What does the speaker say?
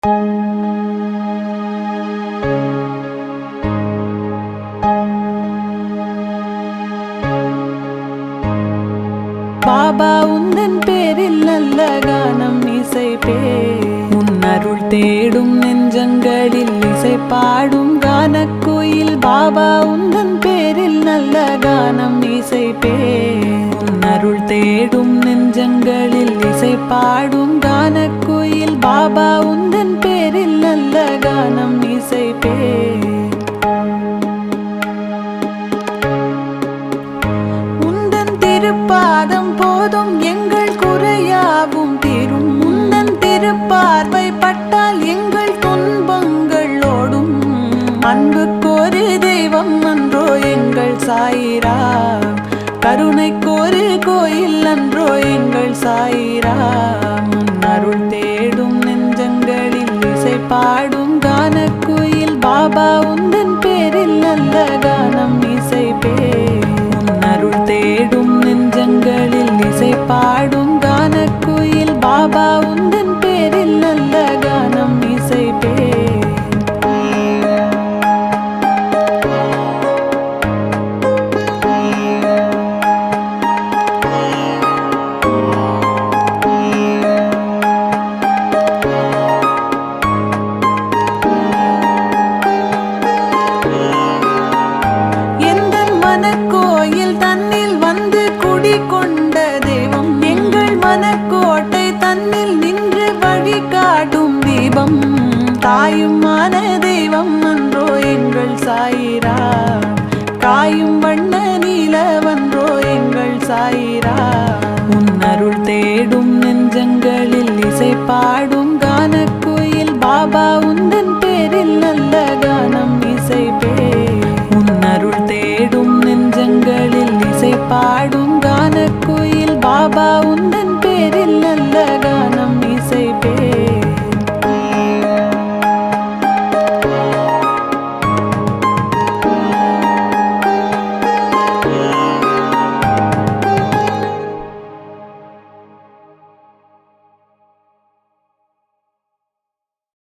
பாபா உந்தன் பேரில் நல்ல கானம் இசைப்பே. உன் அருள் தேடும் நெஞ்சங்களில் இசை பாடும் கானக்கோயில். பாபா உந்தன் பேரில் நல்ல கானம் இசைப்பே. உன் அருள் தேடும் நெஞ்சங்களில் இசை பாடும் கானக்கோயில். பாபா உந்தன் பேரில் நல்ல கானம் இசைப்பே. திருப்பாதம் போதும் எங்கள் குறையாவும் தீரும். முந்தன் திருப்பார்வை பட்டால் எங்கள் துன்பங்கள் ஓடும். அன்புக்கொரு தெய்வம் அன்றோ எங்கள் சாயிராம். கருணைக்கொரு கோயில் அன்றோ எங்கள் சாயிராம். உன் அருள் தேடும் நெஞ்சங்களில் இசை பாடும் கானக்கோயில். பாபா உந்தன் பேரில் நல்ல கானம் இசைப்பே. உன் அருள் தேடும் நெஞ்சங்களில் இசை பாடும் கானக்கோயில். பாபா உந்தன் பேரில் நல்ல கானம் இசைப்பே. எந்தன் மனக்கோயில் தன்னில் வந்து குடிகொண்ட தெய்வம். எங்கள் மனக்கோட்டை தன்னில் நின்று வழிகாட்டும் தீபம். தாயுமான தெய்வம் அன்றோ எங்கள் சாயிராம். காயும் வண்ண நீலவன்றோ எங்கள் சாயிராம். உன் அருள் தேடும் நெஞ்சங்களில் இசை பாடும் கானக்கோயில். பாபா உந்தன் பேரில் நல்ல கானம் இசைப்பே. உன் அருள் தேடும் நெஞ்சங்களில் இசை பாடும் கானக்கோயில். பாபா உந்தன்